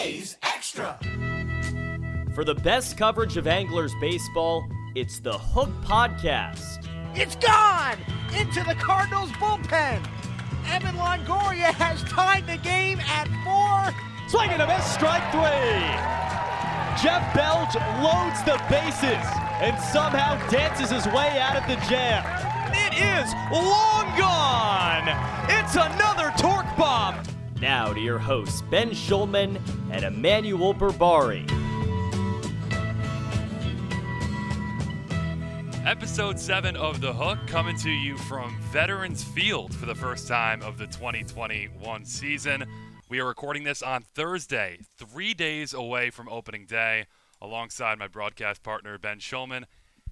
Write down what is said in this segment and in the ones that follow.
A's Extra. For the best coverage of Anglers baseball, it's the Hook Podcast. It's gone into the Cardinals bullpen. Evan Longoria has tied the game at 4. Swing and a miss, strike 3. Jeff Belge loads the bases and somehow dances his way out of the jam. It is long gone. It's another torque bomb. Now to your hosts, Ben Shulman and Emmanuel Berbari. Episode 7 of The Hook coming to you from Veterans Field for the first time of the 2021 season. We are recording this on Thursday, 3 days away from opening day, alongside my broadcast partner Ben Shulman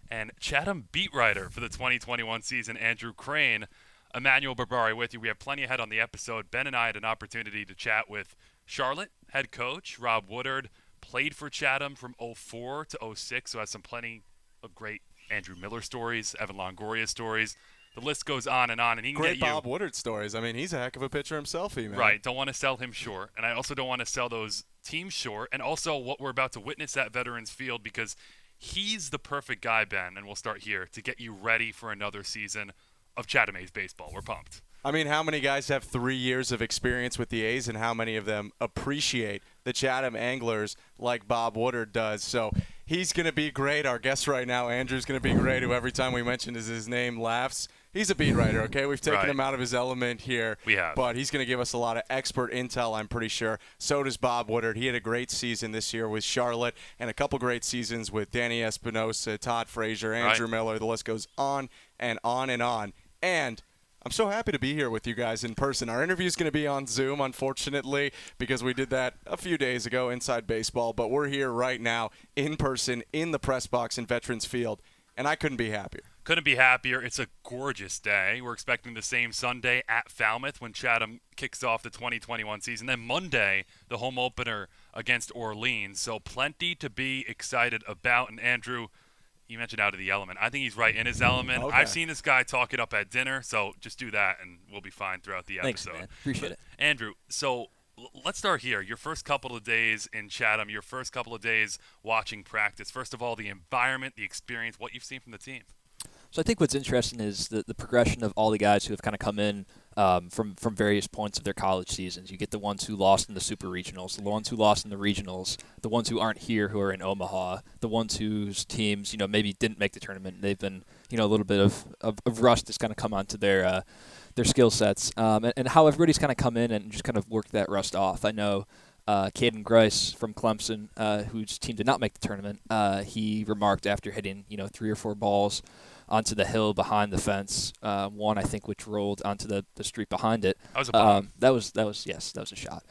and Chatham beat writer for the 2021 season, Andrew Crane. Emmanuel Berbari with you. We have plenty ahead on the episode. Ben and I had an opportunity to chat with Charlotte head coach Rob Woodard, played for Chatham from 04 to 06, so has plenty of great Andrew Miller stories, Evan Longoria stories. The list goes on, and he can great get you. Bob Woodard stories. I mean, he's a heck of a pitcher himself, man. Right. Don't want to sell him short, and I also don't want to sell those teams short, and also what we're about to witness at Veterans Field, because he's the perfect guy, Ben, and we'll start here, to get you ready for another season of Chatham A's baseball. We're pumped. I mean, how many guys have 3 years of experience with the A's, and how many of them appreciate the Chatham Anglers like Bob Woodard does? So he's going to be great. Our guest right now, Andrew's going to be great, who every time we mention his name laughs. He's a beat writer, okay? We've taken him out of his element here. We have. But he's going to give us a lot of expert intel, I'm pretty sure. So does Bob Woodard. He had a great season this year with Charlotte and a couple great seasons with Danny Espinosa, Todd Frazier, Andrew Miller. The list goes on and on and on. And I'm so happy to be here with you guys in person. Our interview is going to be on Zoom, unfortunately, because we did that a few days ago, Inside Baseball. But we're here right now in person in the press box in Veterans Field, and I couldn't be happier. Couldn't be happier. It's a gorgeous day. We're expecting the same Sunday at Falmouth when Chatham kicks off the 2021 season. Then Monday, the home opener against Orleans. So plenty to be excited about. And Andrew, you mentioned out of the element. I think he's right in his element. Okay. I've seen this guy talk it up at dinner, so just do that and we'll be fine throughout the Thanks, episode. Man. Appreciate it. Andrew, so let's start here. Your first couple of days in Chatham, your first couple of days watching practice. First of all, the environment, the experience, what you've seen from the team. So I think what's interesting is the progression of all the guys who have kind of come in from various points of their college seasons. You get the ones who lost in the super regionals, the ones who lost in the regionals, the ones who aren't here who are in Omaha, the ones whose teams maybe didn't make the tournament. They've been a little bit of rust has kind of come onto their skill sets, and how everybody's kind of come in and just kind of worked that rust off. I know Caden Grice from Clemson, whose team did not make the tournament, he remarked after hitting 3 or 4 balls onto the hill behind the fence, one I think which rolled onto the street behind it. That was a bomb. That was a shot.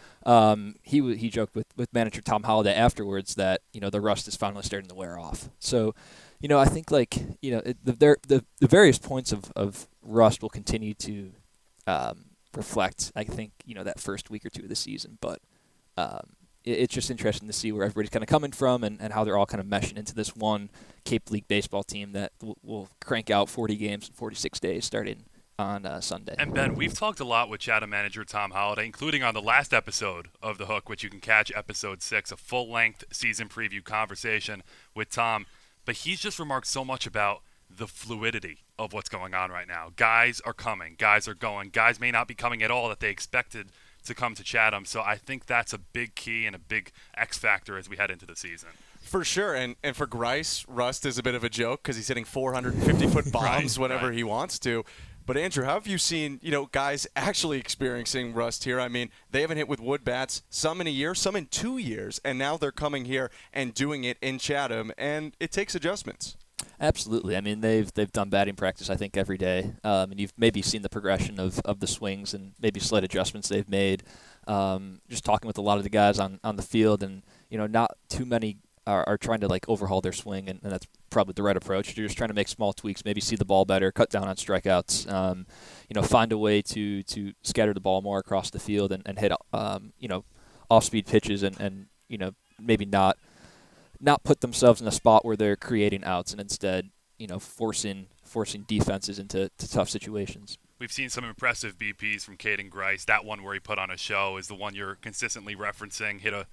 He joked with manager Tom Holliday afterwards that the rust is finally starting to wear off. So, I think the various points of rust will continue to reflect. I think that first week or two of the season, but it's just interesting to see where everybody's kind of coming from and how they're all kind of meshing into this one Cape League baseball team that will crank out 40 games in 46 days starting on Sunday. And Ben, we've talked a lot with Chatham manager Tom Holliday, including on the last episode of The Hook, which you can catch episode 6, a full-length season preview conversation with Tom. But he's just remarked so much about the fluidity of what's going on right now. Guys are coming. Guys are going. Guys may not be coming at all that they expected to come to Chatham. So I think that's a big key and a big X factor as we head into the season. For sure, and for Grice, rust is a bit of a joke because he's hitting 450-foot bombs whenever he wants to. But, Andrew, how have you seen, guys actually experiencing rust here? I mean, they haven't hit with wood bats, some in a year, some in 2 years, and now they're coming here and doing it in Chatham, and it takes adjustments. Absolutely. I mean, they've done batting practice, I think, every day. And you've maybe seen the progression of the swings and maybe slight adjustments they've made. Just talking with a lot of the guys on the field, and, not too many are trying to, overhaul their swing, and that's probably the right approach. You're just trying to make small tweaks, maybe see the ball better, cut down on strikeouts, find a way to scatter the ball more across the field and hit, off-speed pitches and maybe not put themselves in a spot where they're creating outs and instead, forcing defenses into tough situations. We've seen some impressive BPs from Caden Grice. That one where he put on a show is the one you're consistently referencing. Hit a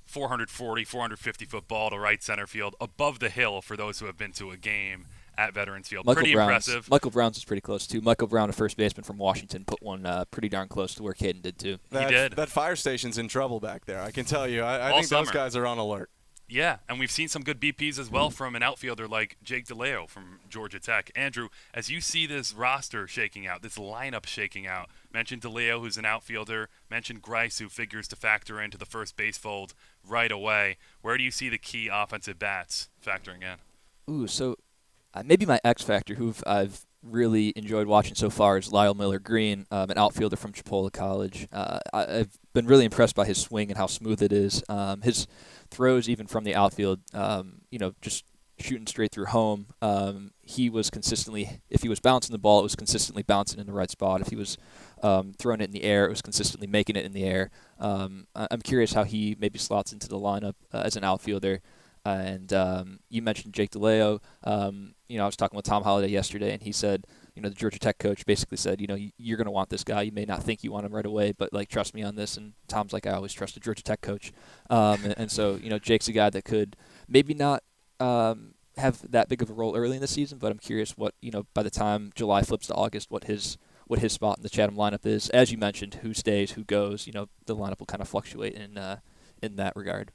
440, 450-foot ball to right center field above the hill for those who have been to a game at Veterans Field. Pretty impressive. Michael Brown's is pretty close, too. Michael Brown, a first baseman from Washington, put one pretty darn close to where Caden did, too. He did. That fire station's in trouble back there. I can tell you. I think those guys are on alert. Yeah, and we've seen some good BPs as well from an outfielder like Jake DeLeo from Georgia Tech. Andrew, as you see this roster shaking out, this lineup shaking out, mentioned DeLeo, who's an outfielder, mentioned Grice, who figures to factor into the first base fold right away. Where do you see the key offensive bats factoring in? Ooh, so maybe my X factor, who I've really enjoyed watching so far, is Lyle Miller Green, an outfielder from Chipola College. I've been really impressed by his swing and how smooth it is. His throws, even from the outfield, just shooting straight through home. He was consistently, if he was bouncing the ball, it was consistently bouncing in the right spot. If he was throwing it in the air, it was consistently making it in the air. I'm curious how he maybe slots into the lineup as an outfielder. And you mentioned Jake DeLeo. I was talking with Tom Holliday yesterday, and he said, the Georgia Tech coach basically said, you're going to want this guy. You may not think you want him right away, but, trust me on this. And Tom's like, I always trust a Georgia Tech coach. And so, Jake's a guy that could maybe not have that big of a role early in the season, but I'm curious what, by the time July flips to August, what his spot in the Chatham lineup is. As you mentioned, who stays, who goes, the lineup will kind of fluctuate in that regard.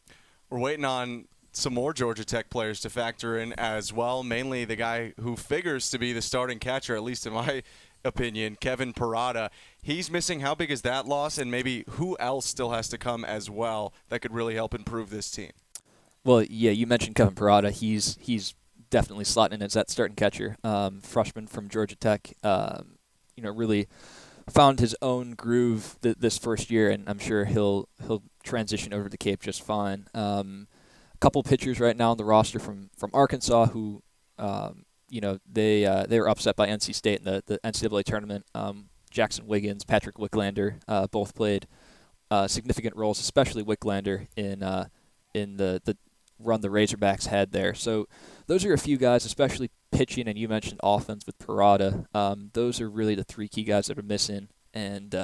We're waiting on some more Georgia Tech players to factor in as well, mainly the guy who figures to be the starting catcher, at least in my opinion, Kevin Parada. He's missing. How big is that loss, and maybe who else still has to come as well that could really help improve this team? Well, yeah, you mentioned Kevin Parada. He's definitely slotting in as that starting catcher. Freshman from Georgia Tech, really found his own groove this first year, and I'm sure he'll transition over to the Cape just fine. Couple pitchers right now on the roster from Arkansas who, they were upset by NC State in the NCAA tournament. Jackson Wiggins, Patrick Wicklander, both played significant roles, especially Wicklander in the run the Razorbacks had there. So those are a few guys, especially pitching, and you mentioned offense with Parada. Those are really the three key guys that are missing and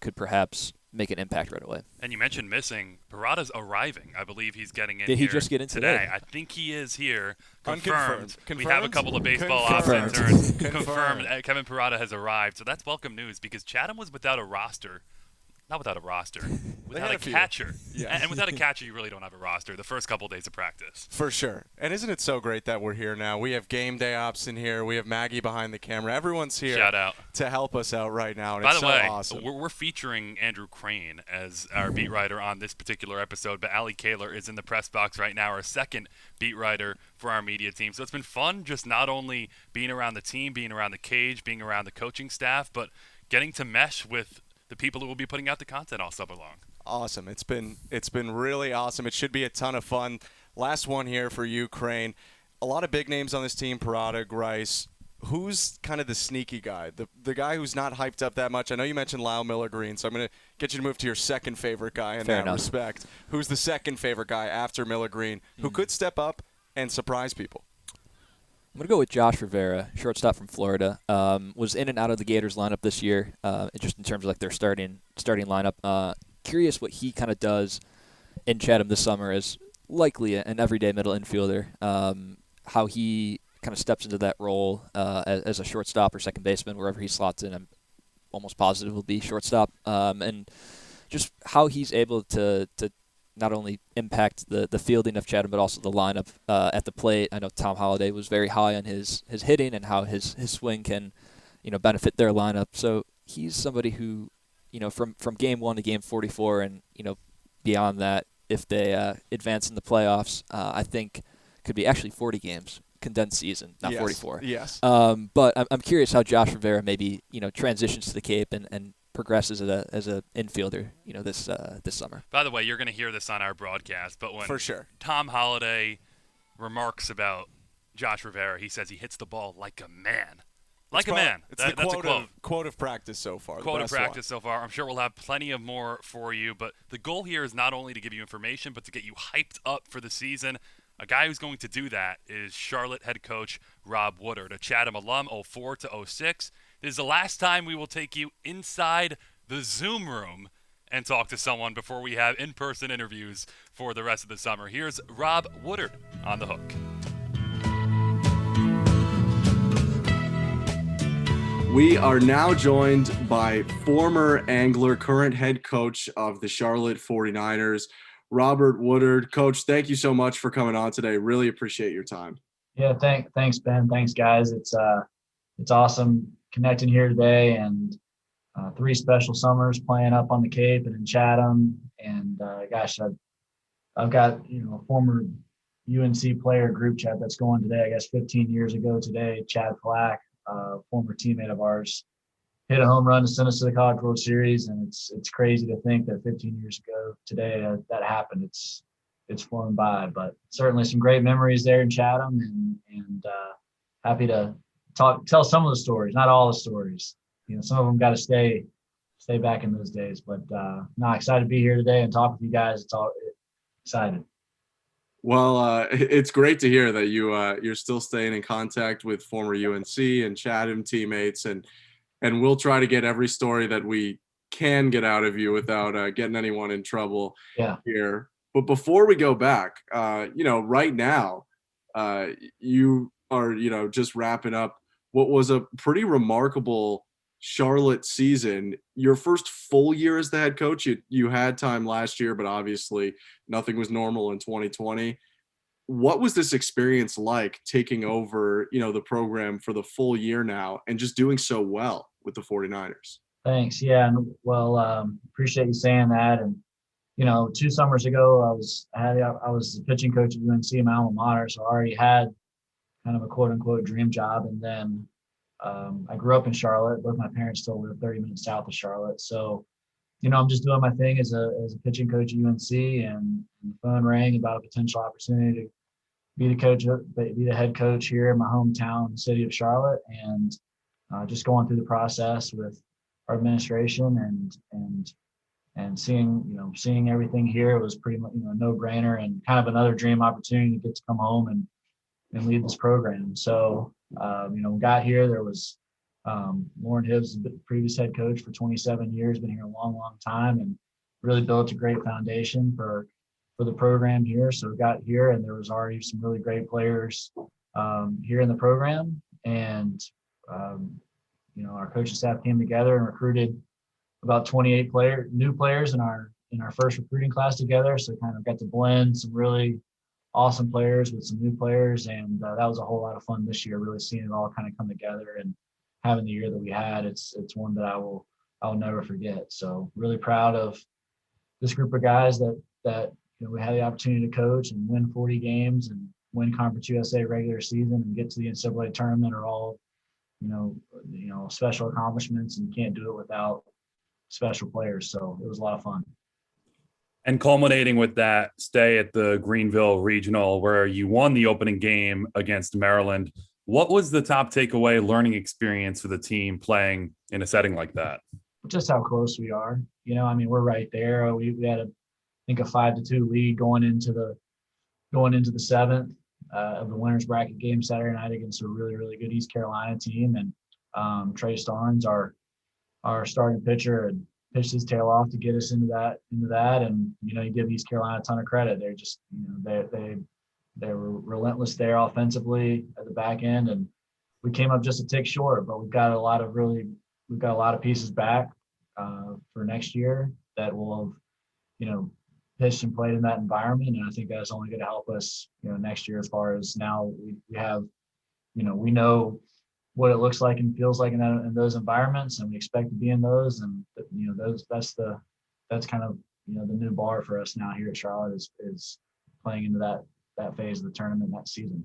could perhaps make an impact right away. And you mentioned missing. Parada's arriving. I believe he's getting in. Did he here just get in today? I think he is here. Confirmed. We have a couple of baseball ops interns. Confirmed. Kevin Parada has arrived. So that's welcome news because Chatham was without a roster. Not without a roster. Without a catcher. Yeah. And without a catcher, you really don't have a roster the first couple of days of practice. For sure. And isn't it so great that we're here now? We have game day ops in here. We have Maggie behind the camera. Everyone's here Shout out. to help us out right now. And By it's the way, awesome. we're featuring Andrew Crane as our beat writer on this particular episode, but Allie Kaler is in the press box right now, our second beat writer for our media team. So it's been fun just not only being around the team, being around the cage, being around the coaching staff, but getting to mesh with the people who will be putting out the content all summer long. Awesome. It's been really awesome. It should be a ton of fun. Last one here for you, Crane. A lot of big names on this team, Parada, Grice. Who's kind of the sneaky guy, the guy who's not hyped up that much? I know you mentioned Lyle Miller Green, so I'm going to get you to move to your second favorite guy in that respect. Who's the second favorite guy after Miller Green who could step up and surprise people? I'm going to go with Josh Rivera, shortstop from Florida. Was in and out of the Gators lineup this year, just in terms of their starting lineup. Curious what he kind of does in Chatham this summer as likely an everyday middle infielder. How he kind of steps into that role as a shortstop or second baseman, wherever he slots in. I'm almost positive will be shortstop. And just how he's able to not only impact the fielding of Chatham, but also the lineup at the plate. I know Tom Holliday was very high on his hitting and how his swing can, benefit their lineup. So he's somebody who, from game 1 to game 44 and, beyond that, if they advance in the playoffs, I think could be actually 40 games, condensed season, not 44. Yes. But I'm curious how Josh Rivera maybe, transitions to the Cape and progresses as a infielder, this summer. By the way, you're going to hear this on our broadcast, but when For sure. Tom Holliday remarks about Josh Rivera, he says he hits the ball like a man. Like a man. It's That's a quote of practice so far. Quote of practice so far. I'm sure we'll have plenty of more for you, but the goal here is not only to give you information, but to get you hyped up for the season. A guy who's going to do that is Charlotte head coach Rob Woodard, a Chatham alum, 04 to 06. This is the last time we will take you inside the Zoom room and talk to someone before we have in-person interviews for the rest of the summer. Here's Rob Woodard on the hook. We are now joined by former Angler, current head coach of the Charlotte 49ers, Robert Woodard. Coach, thank you so much for coming on today. Really appreciate your time. Yeah, thanks, Ben. Thanks, guys. It's awesome connecting here today, and 3 special summers playing up on the Cape and in Chatham. And gosh, I've got a former UNC player group chat that's going today. I guess 15 years ago today, Chad Flack, former teammate of ours, hit a home run to send us to the College World Series, and it's crazy to think that 15 years ago today that happened. It's flown by, but certainly some great memories there in Chatham, and happy to tell some of the stories, not all the stories. Some of them got to stay back in those days, but excited to be here today and talk with you guys. It's all excited. Well, it's great to hear that you're still staying in contact with former UNC and Chatham teammates, and we'll try to get every story that we can get out of you without getting anyone in trouble here. But before we go back, right now, you are, just wrapping up what was a pretty remarkable Charlotte season. Your first full year as the head coach. You had time last year, but obviously nothing was normal in 2020. What was this experience like, taking over, the program for the full year now and just doing so well with the 49ers? Thanks. Yeah. And well, appreciate you saying that. And, 2 summers ago, I was the pitching coach at UNC, my alma mater. So I already had kind of a quote unquote dream job. And then I grew up in Charlotte. Both my parents still live 30 minutes south of Charlotte. So, I'm just doing my thing as a pitching coach at UNC, and the phone rang about a potential opportunity to be the head coach here in my hometown city of Charlotte, and just going through the process with our administration and seeing everything here. It was pretty much a no-brainer, and kind of another dream opportunity to get to come home and lead this program. So we got here. There was Lauren Hibbs, the previous head coach for 27 years, been here a long time, and really built a great foundation for the program here. So we got here, and there was already some really great players here in the program, and our coaching staff came together and recruited about 28 new players in our first recruiting class together. So kind of got to blend some really awesome players with some new players, and that was a whole lot of fun this year, really seeing it all kind of come together and having the year that we had. It's one that I'll never forget. So really proud of this group of guys that we had the opportunity to coach and win 40 games and win Conference USA regular season and get to the NCAA tournament are all special accomplishments, and you can't do it without special players. So it was a lot of fun. And culminating with that stay at the Greenville Regional, where you won the opening game against Maryland. What was the top takeaway learning experience for the team playing in a setting like that? Just how close we are. We're right there. We had a 5-2 lead going into the 7th of the winners bracket game Saturday night against a really, really good East Carolina team. And Trey Starnes, our starting pitcher, had pitched his tail off to get us into that. And, you give East Carolina a ton of credit. They're just, they were relentless there offensively at the back end. And we came up just a tick short, but we've got a lot of pieces back for next year that will have, pitched and played in that environment. And I think that's only going to help us, next year, as far as now we have, we know what it looks like and feels like in those environments, and we expect to be in those. And, that's kind of, the new bar for us now here at Charlotte is playing into that phase of the tournament that season.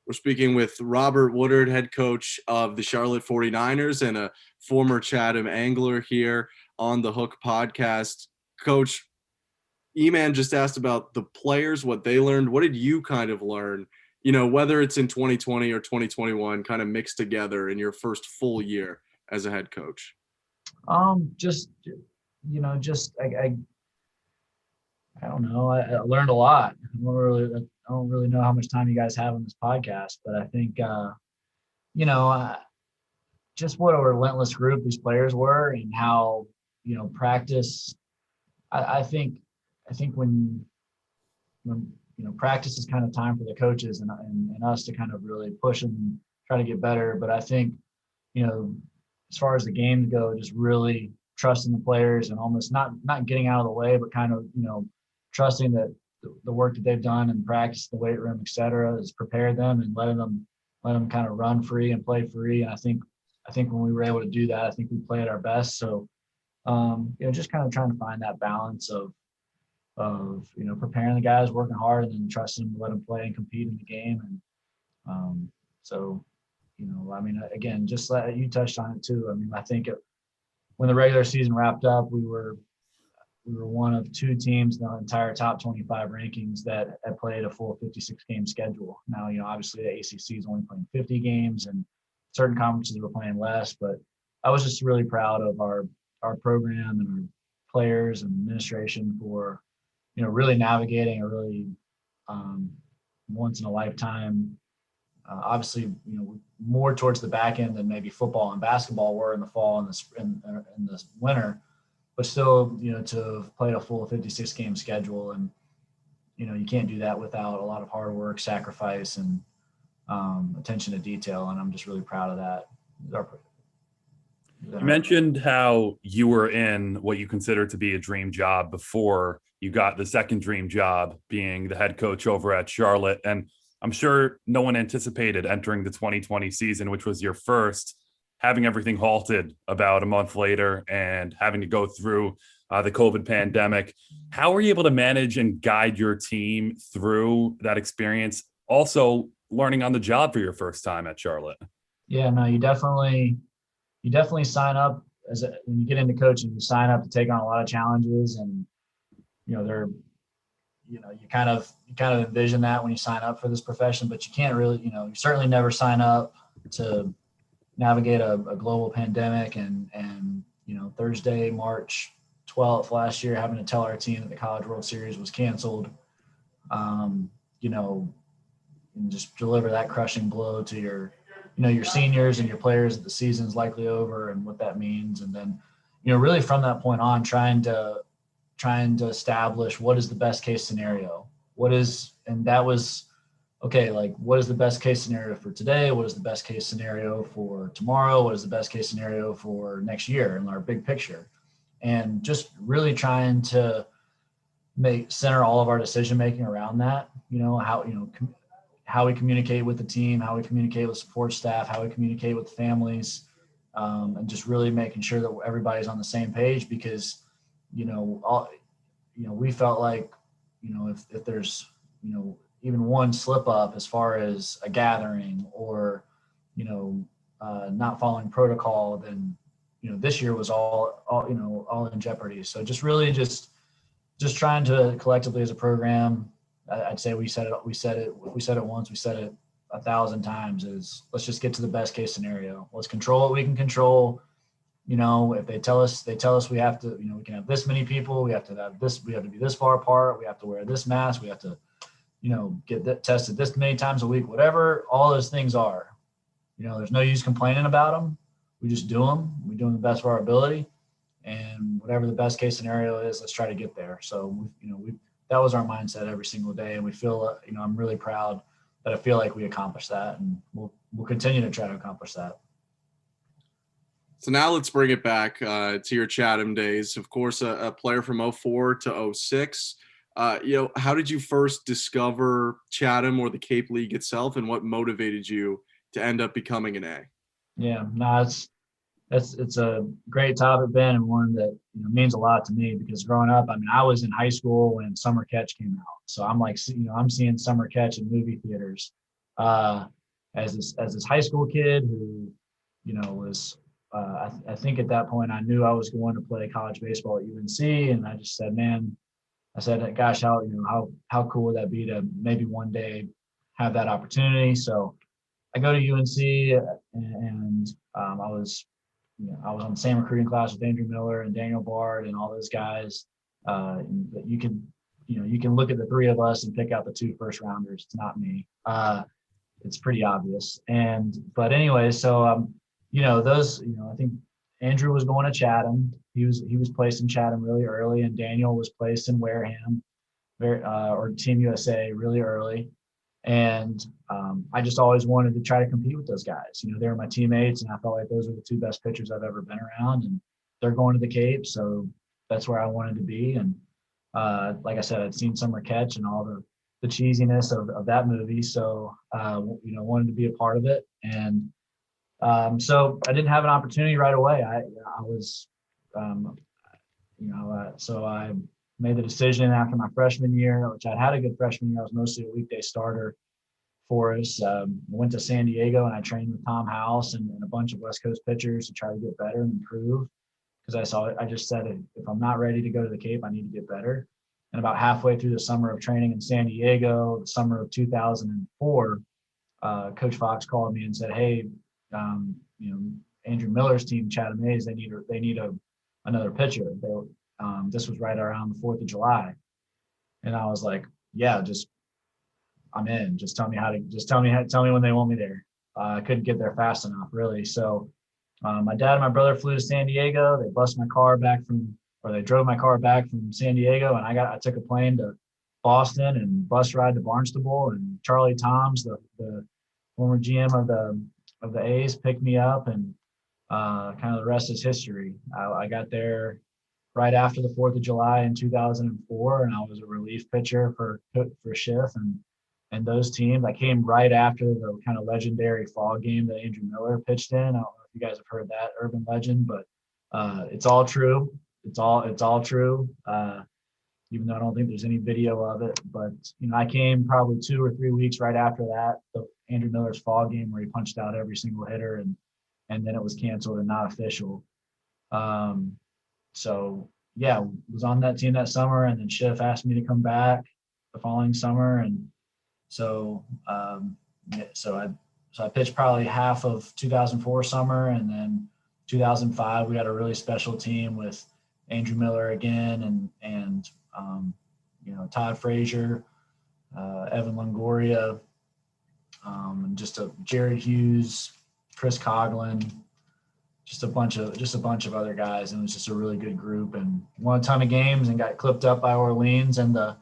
We're speaking with Robert Woodard, head coach of the Charlotte 49ers and a former Chatham Angler here on the Hook podcast. Coach, E-Man just asked about the players, what they learned. What did you kind of learn, whether it's in 2020 or 2021, kind of mixed together in your first full year as a head coach? I don't know. I learned a lot. I don't really know how much time you guys have on this podcast, but I think, just what a relentless group these players were, and how, practice, I think when practice is kind of time for the coaches and us to kind of really push and try to get better. But I think, as far as the games go, just really trusting the players and almost not getting out of the way, but kind of, trusting that the work that they've done in practice, the weight room, et cetera, has prepared them and letting them kind of run free and play free. And I think when we were able to do that, I think we played our best. So, just kind of trying to find that balance of preparing the guys, working hard, and then trusting them to let them play and compete in the game. And again, just like you touched on it too. I think when the regular season wrapped up, we were one of two teams in the entire top 25 rankings that had played a full 56 game schedule. Now, obviously the ACC is only playing 50 games and certain conferences were playing less, but I was just really proud of our program and our players and administration for, really navigating a really once in a lifetime, obviously, more towards the back end than maybe football and basketball were in the fall and in the winter, but still, to have played a full 56 game schedule. And, you can't do that without a lot of hard work, sacrifice, and attention to detail. And I'm just really proud of that. You mentioned how you were in what you consider to be a dream job before you got the second dream job, being the head coach over at Charlotte. And I'm sure no one anticipated entering the 2020 season, which was your first, having everything halted about a month later and having to go through the COVID pandemic. How were you able to manage and guide your team through that experience? Also learning on the job for your first time at Charlotte. Yeah, no, you definitely sign up when you get into coaching, you sign up to take on a lot of challenges, and you kind of envision that when you sign up for this profession, but you can't really, you certainly never sign up to navigate a global pandemic and Thursday, March 12th last year, having to tell our team that the College World Series was canceled, and just deliver that crushing blow to your seniors and your players that the season's likely over and what that means. And then, really from that point on, trying to establish what is the best case scenario. What is the best case scenario for today? What is the best case scenario for tomorrow? What is the best case scenario for next year in our big picture? And just really trying to center all of our decision making around that, how we communicate with the team, how we communicate with support staff, how we communicate with families, and just really making sure that everybody's on the same page, because, we felt like, if there's, even one slip up as far as a gathering or, not following protocol, then, this year was all in jeopardy. So just really just trying to collectively as a program, I'd say we said it once, we said it 1,000 times, is let's just get to the best case scenario. Let's control what we can control. If they tell us we have to, we can have this many people, we have to have this, we have to be this far apart, we have to wear this mask, we have to, get tested this many times a week, whatever all those things are, there's no use complaining about them. We just do them. We do them the best of our ability, and whatever the best case scenario is, let's try to get there. So, that was our mindset every single day. And we feel, I'm really proud that I feel like we accomplished that, and we'll continue to try to accomplish that. So now let's bring it back to your Chatham days. Of course, a player from 04 to 06. How did you first discover Chatham or the Cape League itself, and what motivated you to end up becoming an A? Yeah, no, it's a great topic, Ben, and one that means a lot to me, because growing up, I was in high school when Summer Catch came out, so I'm like, I'm seeing Summer Catch in movie theaters as this high school kid who was I think at that point I knew I was going to play college baseball at UNC, and I just said, gosh, how cool would that be to maybe one day have that opportunity? So I go to UNC, and I was on the same recruiting class with Andrew Miller and Daniel Bard and all those guys. You can look at the three of us and pick out the 2 first rounders. It's not me. It's pretty obvious. But anyway, so those, I think Andrew was going to Chatham. He was placed in Chatham really early, and Daniel was placed in Wareham, or Team USA really early. And I just always wanted to try to compete with those guys. They were my teammates, and I felt like those were the two best pitchers I've ever been around. And they're going to the Cape, so that's where I wanted to be. And like I said, I'd seen Summer Catch and all the cheesiness of that movie, so wanted to be a part of it. And so I didn't have an opportunity right away. I was, so I made the decision after my freshman year, which I had a good freshman year. I was mostly a weekday starter for us. Went to San Diego and I trained with Tom House and a bunch of West Coast pitchers to try to get better and improve. Because I just said, if I'm not ready to go to the Cape, I need to get better. And about halfway through the summer of training in San Diego, the summer of 2004, Coach Fox called me and said, "Hey, Andrew Miller's team, Chatham A's, they need another pitcher." This was right around the 4th of July, and I was like, "Yeah, I'm in. Just tell me when they want me there." I couldn't get there fast enough, really. So my dad and my brother flew to San Diego. They drove my car back from San Diego, and I took a plane to Boston and bus ride to Barnstable, and Charlie Toms, the former GM of the A's, picked me up, and kind of the rest is history. I got there right after the 4th of July in 2004, and I was a relief pitcher for Schiff and those teams. I came right after the kind of legendary fall game that Andrew Miller pitched in. I don't know if you guys have heard that urban legend, but it's all true. It's all true. Even though I don't think there's any video of it, but I came probably 2 or 3 weeks right after that, the Andrew Miller's fall game where he punched out every single hitter, and then it was canceled and not official. So yeah, was on that team that summer, and then Schiff asked me to come back the following summer, and so I pitched probably half of 2004 summer, and then 2005 we had a really special team with Andrew Miller again, and Todd Frazier, Evan Longoria, and just Jared Hughes, Chris Coughlin, just a bunch of other guys, and it was just a really good group, and won a ton of games and got clipped up by Orleans in the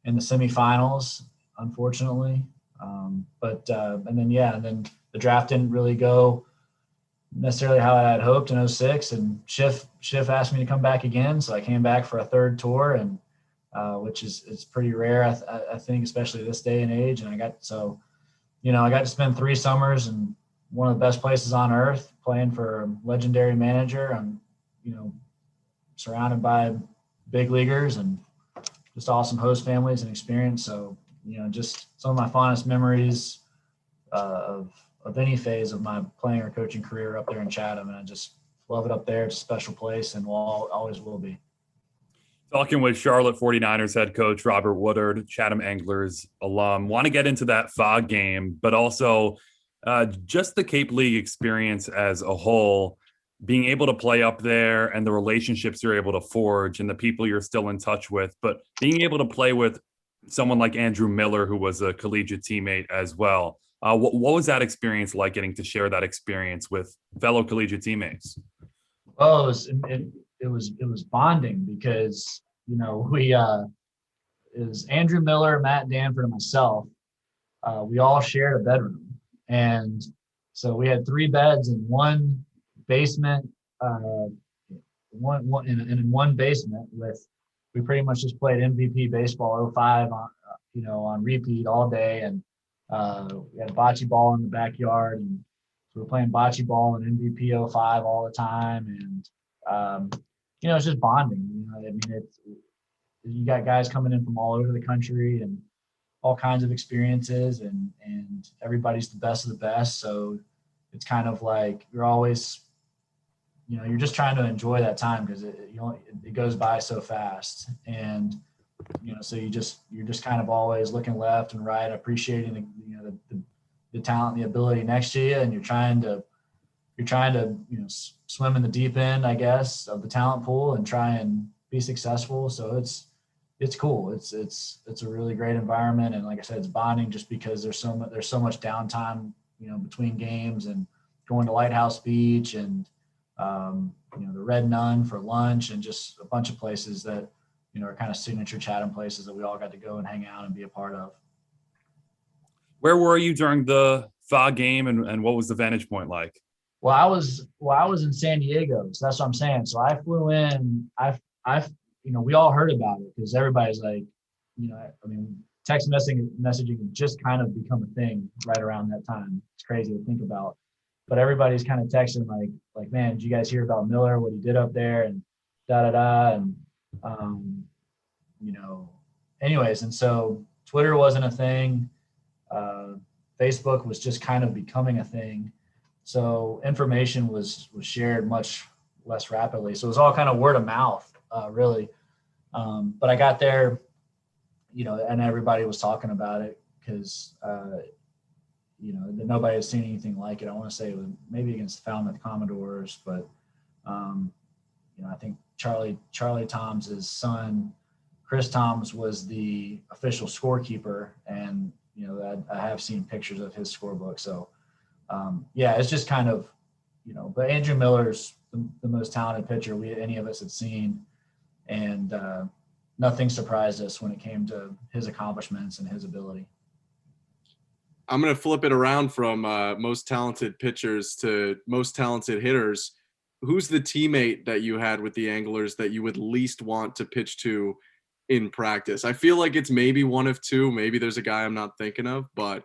semifinals, unfortunately. And then the draft didn't really go necessarily how I had hoped in 06, and Schiff asked me to come back again, so I came back for a third tour, and which is pretty rare, I think, especially this day and age. And I got to spend 3 summers in one of the best places on earth, playing for a legendary manager. I'm surrounded by big leaguers and just awesome host families and experience. So just some of my fondest memories of any phase of my playing or coaching career up there in Chatham, and I just love it up there. It's a special place, and always will be. Talking with Charlotte 49ers head coach Robert Woodard, Chatham Anglers alum. Want to get into that fog game, but also just the Cape League experience as a whole, being able to play up there and the relationships you're able to forge and the people you're still in touch with, but being able to play with someone like Andrew Miller, who was a collegiate teammate as well. What was that experience like, getting to share that experience with fellow collegiate teammates? Oh, it was bonding, because it was Andrew Miller, Matt Danford, and myself. We all shared a bedroom, and so we had 3 beds in one basement. In one basement we pretty much just played MVP baseball 05 on repeat all day, and we had bocce ball in the backyard, and so we're playing bocce ball and MVP 05 all the time, and it's just bonding. You got guys coming in from all over the country and all kinds of experiences, and everybody's the best of the best. So it's kind of like you're always, you're just trying to enjoy that time, because it goes by so fast, and so you're just kind of always looking left and right, appreciating the talent and the ability next to you, and you're trying to swim in the deep end, I guess, of the talent pool and try and be successful. So it's cool. It's a really great environment, and like I said, it's bonding, just because there's so much downtime between games, and going to Lighthouse Beach and the Red Nun for lunch, and just a bunch of places that, are kind of signature Chatham places that we all got to go and hang out and be a part of. Where were you during the fog game, and what was the vantage point like? Well, I was in San Diego, so that's what I'm saying. So I flew in. We all heard about it because everybody's like, text messaging had just kind of become a thing right around that time. It's crazy to think about, but everybody's kind of texting like, man, did you guys hear about Miller? What he did up there, and da da da, and anyways, and so Twitter wasn't a thing. Facebook was just kind of becoming a thing. So information was shared much less rapidly. So it was all kind of word of mouth, really. But I got there, and everybody was talking about it because, nobody had seen anything like it. I want to say it was maybe against the Falmouth Commodores, but, I think Charlie Toms' son, Chris Toms, was the official scorekeeper, and I have seen pictures of his scorebook. So it's just kind of, but Andrew Miller's the most talented pitcher any of us had seen, and nothing surprised us when it came to his accomplishments and his ability. I'm going to flip it around from most talented pitchers to most talented hitters. Who's the teammate that you had with the Anglers that you would least want to pitch to in practice? I feel like it's maybe one of two. Maybe there's a guy I'm not thinking of, but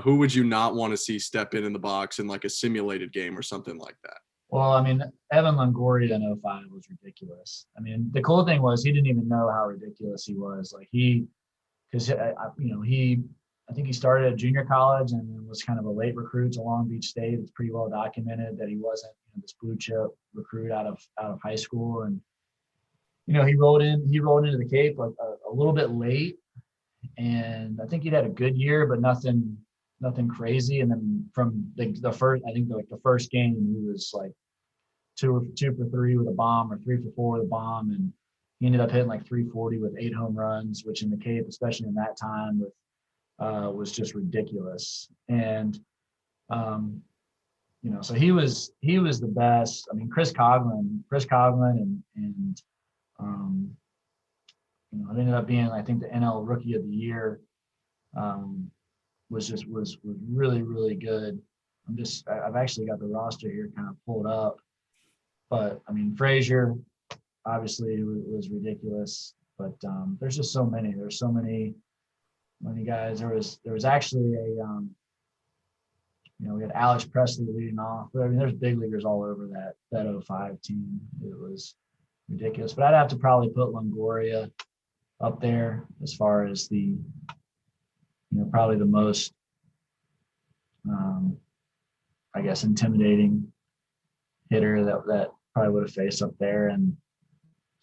who would you not want to see step in the box in like a simulated game or something like that? Well, Evan Longoria in 05 was ridiculous. The cool thing was he didn't even know how ridiculous he was. I think he started at junior college and was kind of a late recruit to Long Beach State. It's pretty well documented that he wasn't this blue chip recruit out of high school. And, he rolled into the Cape like a little bit late. And I think he'd had a good year, but nothing crazy. And then from the first game, he was like 2 for 3 with a bomb, or 3 for 4 with a bomb. And he ended up hitting like 340 with 8 home runs, which in the Cape, especially in that time, was just ridiculous. And, so he was the best. Chris Coughlin and it ended up being, I think, the NL Rookie of the Year. Was really, really good. I've actually got the roster here kind of pulled up, but Frazier obviously was ridiculous, but there's just so many. There's so many guys. There was actually we had Alex Presley leading off. But there's big leaguers all over that 05 team. It was ridiculous. But I'd have to probably put Longoria up there as far as the, probably the most, intimidating hitter that probably would have faced up there. And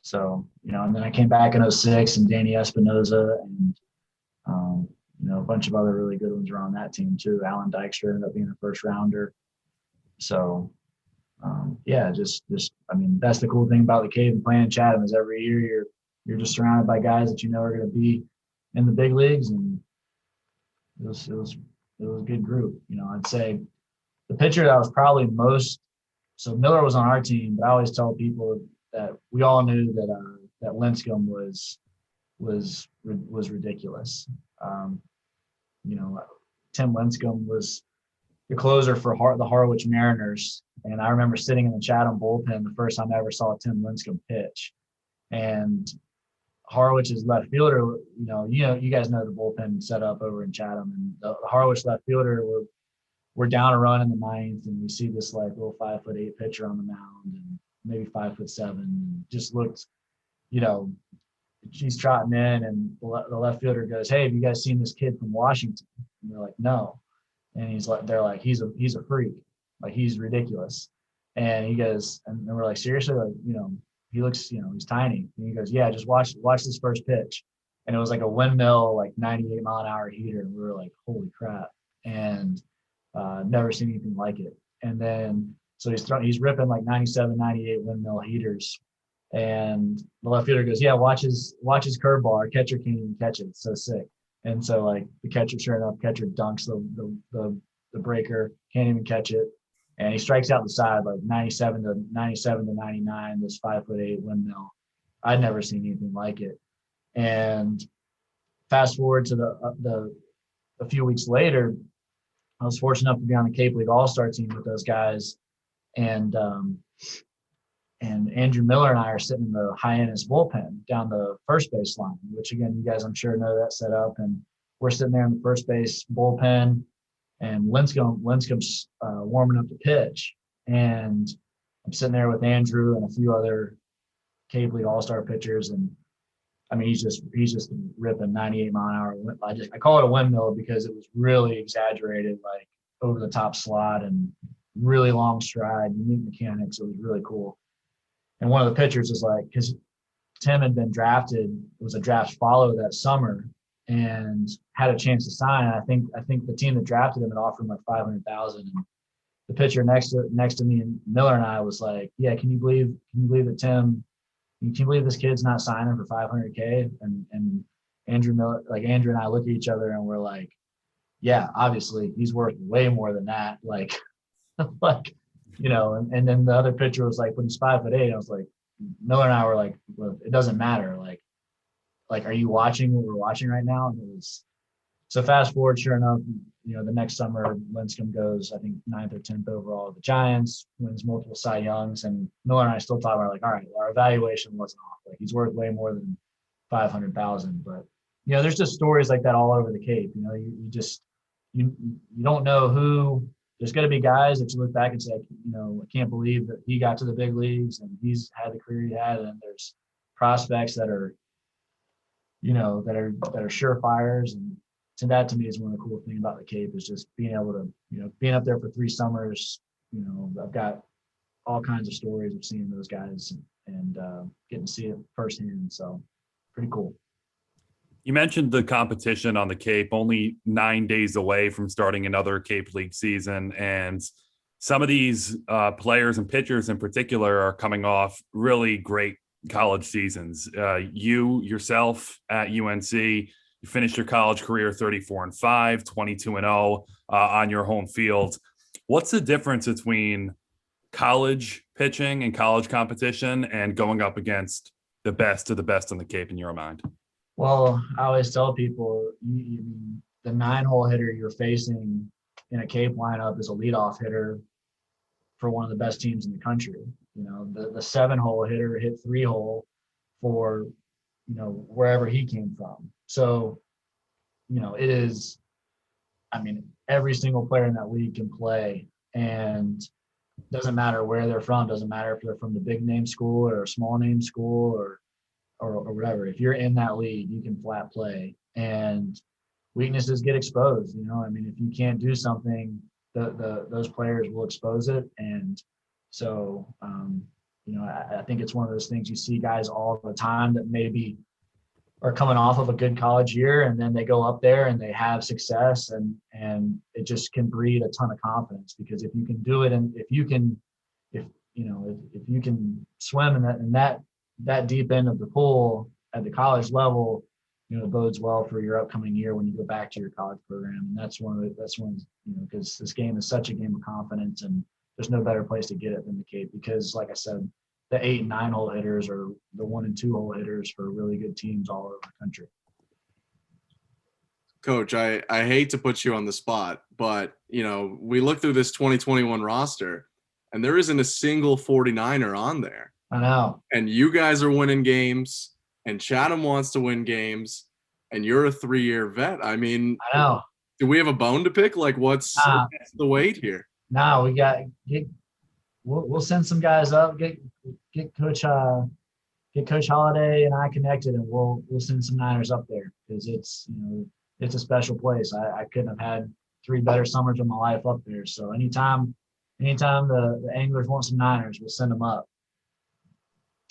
so, and then I came back in 06 and Danny Espinosa and, a bunch of other really good ones around that team too. Alan Dykstra ended up being a first rounder. So, that's the cool thing about the Cave and playing in Chatham is every year you're just surrounded by guys that are going to be in the big leagues, and it was a good group. I'd say the pitcher that was probably most. So Miller was on our team, but I always tell people that we all knew that Lincecum was ridiculous. Tim Lincecum was the closer for the Harwich Mariners, and I remember sitting in the Chatham bullpen the first time I ever saw Tim Lincecum pitch, and Harwich's left fielder. You guys know the bullpen set up over in Chatham, and the Harwich left fielder we're down a run in the ninth, and we see this like little 5'8" pitcher on the mound, and maybe 5'7", and just looked, she's trotting in, and the left fielder goes, "Hey, have you guys seen this kid from Washington?" And they're like, "No." And they're like, he's a freak. Like, he's ridiculous. And he goes, and we're like, "Seriously?" Like, he looks, he's tiny. And he goes, "Yeah, just watch this first pitch." And it was like a windmill, like 98 mile an hour heater. And we were like, holy crap. And never seen anything like it. And then, so he's ripping like 97, 98 windmill heaters. And the left fielder goes, "Yeah, watch his curveball. Our catcher can't even catch it. It's so sick." And so, like, the catcher, sure enough, catcher dunks the breaker, can't even catch it. and he strikes out the side like 97 to 99. This 5'8" windmill. I'd never seen anything like it. And fast forward to a few weeks later, I was fortunate enough to be on the Cape League All-Star team with those guys, and Andrew Miller and I are sitting in the Hyannis bullpen down the first base line, which again, you guys I'm sure know that setup. And we're sitting there in the first base bullpen, and Lincom's warming up the pitch, and I'm sitting there with Andrew and a few other Cape League All-Star pitchers, and I mean he's just ripping 98 mile an hour. I call it a windmill because it was really exaggerated, like over the top slot and really long stride, unique mechanics. It was really cool. And one of the pitchers was like, because Tim had been drafted, it was a draft follow that summer, and had a chance to sign. And I think the team that drafted him had offered him like $500,000. And the pitcher next to me and Miller and I was like, yeah, can you believe that Tim? Can you believe this kid's not signing for $500K? And Andrew and I look at each other and we're like, yeah, obviously he's worth way more than that. Like, you know, and then the other pitcher was like, when he's 5'8", I was like, Miller and I were like, well, it doesn't matter. Like, are you watching what we're watching right now? And it was, so fast forward, sure enough, you know, the next summer, Lincom goes, I think 9th or 10th overall with the Giants, wins multiple Cy Youngs, and Miller and I still talk about, like, all right, well, our evaluation wasn't off. Like, he's worth way more than $500,000. But, you know, there's just stories like that all over the Cape. You know, you don't know who. There's going to be guys that you look back and say, you know, I can't believe that he got to the big leagues and he's had the career he had. And there's prospects that are, you know, that are surefires. And to me is one of the cool things about the Cape is just being able to, you know, being up there for 3 summers. You know, I've got all kinds of stories of seeing those guys and getting to see it firsthand. So pretty cool. You mentioned the competition on the Cape, only 9 days away from starting another Cape League season. And some of these players and pitchers in particular are coming off really great college seasons. You yourself at UNC, you finished your college career 34-5, 22-0 on your home field. What's the difference between college pitching and college competition and going up against the best of the best on the Cape in your mind? Well, I always tell people the 9-hole hitter you're facing in a Cape lineup is a leadoff hitter for one of the best teams in the country. You know, the 7-hole hitter hit 3-hole for, you know, wherever he came from. So, you know, it is, I mean, every single player in that league can play, and doesn't matter where they're from, doesn't matter if they're from the big name school or a small name school or whatever. If you're in that league, you can flat play, and weaknesses get exposed. You know, I mean, if you can't do something, those players will expose it. And so, you know, I think it's one of those things you see guys all the time that maybe are coming off of a good college year, and then they go up there and they have success, and it just can breed a ton of confidence, because if you can do it, and if you can swim in that deep end of the pool at the college level, you know, it bodes well for your upcoming year when you go back to your college program. And that's one, you know, because this game is such a game of confidence, and there's no better place to get it than the Cape, because like I said, the 8 and 9-hole hitters are the 1 and 2-hole hitters for really good teams all over the country. Coach, I hate to put you on the spot, but, you know, we look through this 2021 roster and there isn't a single 49er on there. I know. And you guys are winning games, and Chatham wants to win games, and you're a 3-year vet. I mean, I know. Do we have a bone to pick? Like, what's the weight here? No, we'll send some guys up, get Coach Holiday and I connected, and we'll send some Niners up there, because it's, you know, it's a special place. I couldn't have had 3 better summers of my life up there. So anytime the anglers want some Niners, we'll send them up.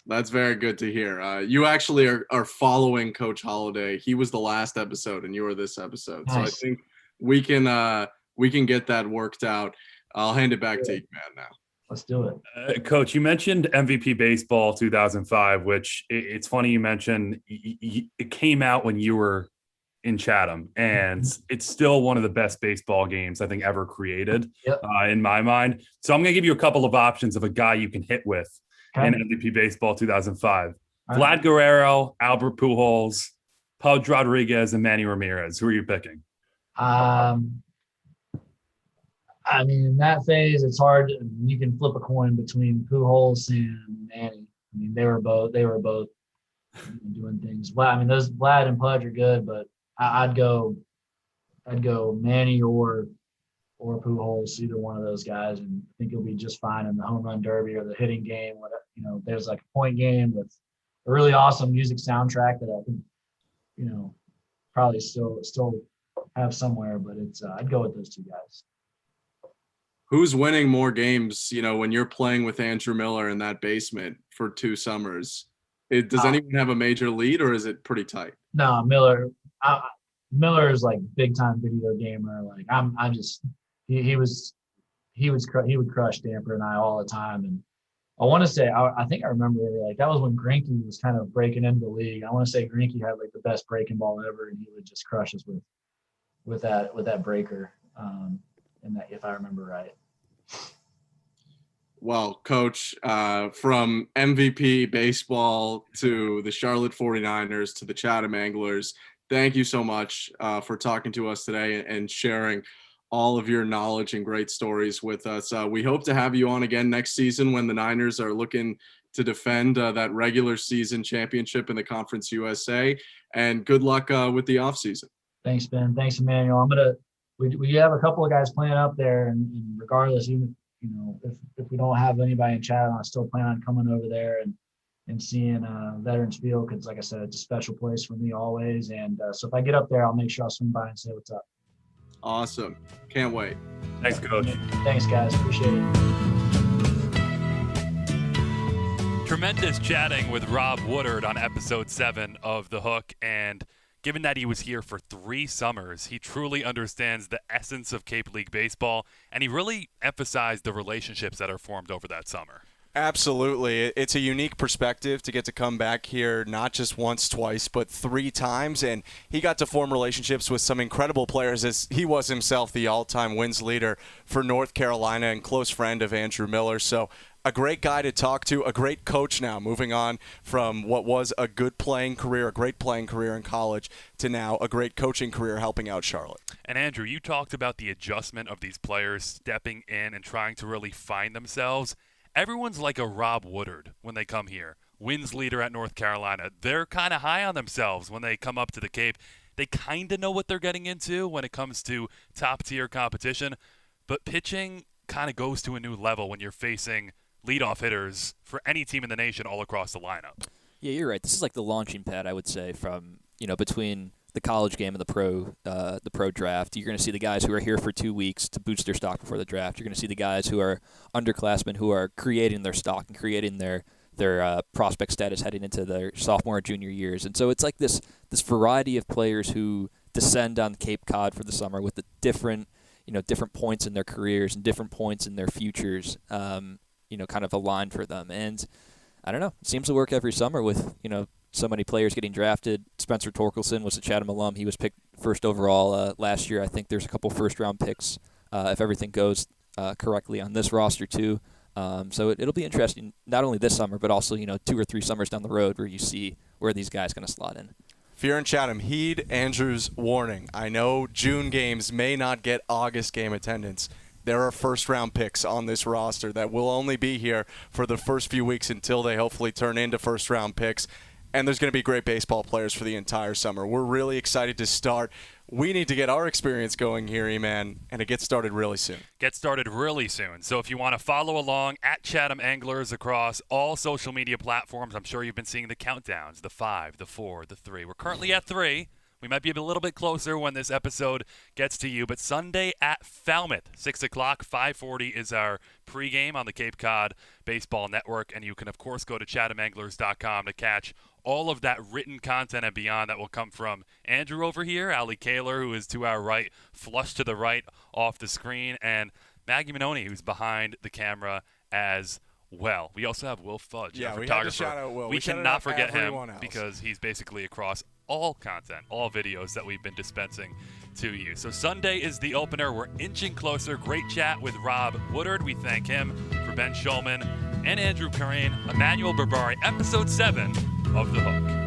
That's very good to hear. You actually are following Coach Holiday. He was the last episode and you were this episode. Nice. So I think we can get that worked out. I'll hand it back to you, man, now. Let's do it. Coach, you mentioned MVP Baseball 2005, which it's funny you mentioned it came out when you were in Chatham, and it's still one of the best baseball games I think ever created in my mind. So I'm going to give you a couple of options of a guy you can hit with in MVP Baseball 2005. Vlad Guerrero, Albert Pujols, Pudge Rodriguez, and Manny Ramirez. Who are you picking? I mean, in that phase, it's hard. You can flip a coin between Pujols and Manny. I mean, they were both doing things. Well, I mean, those Vlad and Pudge are good, but I'd go Manny or Pujols, either one of those guys, and I think he'll be just fine in the home run derby or the hitting game. There's like a point game with a really awesome music soundtrack that I think, probably still have somewhere, but I'd go with those two guys. Who's winning more games, when you're playing with Andrew Miller in that basement for 2 summers? Does anyone have a major lead, or is it pretty tight? No, Miller is like big time video gamer. Like he would crush Damper and I all the time. And I want to say, I think I remember like that was when Greinke was kind of breaking into the league. I want to say Greinke had like the best breaking ball ever, and he would just crush us with that breaker. And that, if I remember right. Well, Coach, from MVP baseball to the Charlotte 49ers to the Chatham Anglers, thank you so much for talking to us today and sharing all of your knowledge and great stories with us. We hope to have you on again next season when the Niners are looking to defend that regular season championship in the Conference USA. And good luck with the offseason. Thanks, Ben. Thanks, Emmanuel. We have a couple of guys playing up there, and regardless, even if we don't have anybody in Chatham, I still plan on coming over there and seeing Veterans Field, because like I said, it's a special place for me always. And so if I get up there, I'll make sure I'll swing by and say what's up. Awesome. Can't wait. Thanks, Coach. Thanks, guys. Appreciate it. Tremendous chatting with Rob Woodard on episode 7 of The Hook, and given that he was here for 3 summers, he truly understands the essence of Cape League baseball, and he really emphasized the relationships that are formed over that summer. Absolutely. It's a unique perspective to get to come back here not just once, twice, but 3 times. And he got to form relationships with some incredible players, as he was himself the all-time wins leader for North Carolina and close friend of Andrew Miller. So a great guy to talk to, a great coach now, moving on from what was a good playing career, a great playing career in college, to now a great coaching career helping out Charlotte. And Andrew, you talked about the adjustment of these players stepping in and trying to really find themselves. Everyone's like a Rob Woodard when they come here. Wins leader at North Carolina. They're kind of high on themselves when they come up to the Cape. They kind of know what they're getting into when it comes to top-tier competition. But pitching kind of goes to a new level when you're facing leadoff hitters for any team in the nation all across the lineup. Yeah, you're right. This is like the launching pad, I would say, from between the college game and the pro draft. You're going to see the guys who are here for 2 weeks to boost their stock before the draft. You're going to see the guys who are underclassmen who are creating their stock and creating their prospect status heading into their sophomore or junior years. And so it's like this variety of players who descend on Cape Cod for the summer with the different points in their careers and different points in their futures. Kind of aligned for them. And I don't know, it seems to work every summer with, so many players getting drafted. Spencer Torkelson was a Chatham alum. He was picked first overall last year. I think there's a couple first-round picks if everything goes correctly on this roster too. So it'll be interesting, not only this summer, but also, 2 or 3 summers down the road where you see where these guys going to slot in. If you're in Chatham, heed Andrew's warning. I know June games may not get August game attendance. There are first-round picks on this roster that will only be here for the first few weeks until they hopefully turn into first-round picks. And there's going to be great baseball players for the entire summer. We're really excited to start. We need to get our experience going here, E-Man, and it gets started really soon. Get started really soon. So if you want to follow along at Chatham Anglers across all social media platforms, I'm sure you've been seeing the countdowns, the 5, the 4, the 3. We're currently at 3. We might be a little bit closer when this episode gets to you, but Sunday at Falmouth, 6 o'clock, 5:40 is our pregame on the Cape Cod Baseball Network, and you can, of course, go to chathamanglers.com to catch all of that written content and beyond that will come from Andrew over here, Ali Kaler, who is to our right, flush to the right off the screen, and Maggie Minoni, who's behind the camera as well. We also have Will Fudge, yeah, our we photographer. have to shout out Will. We cannot forget him else. because he's basically across all content, all videos that we've been dispensing to you. So Sunday is the opener. We're inching closer. Great chat with Rob Woodard. We thank him. For Ben Shulman and Andrew Carrane, Emmanuel Berbari, episode 7 of The Hook.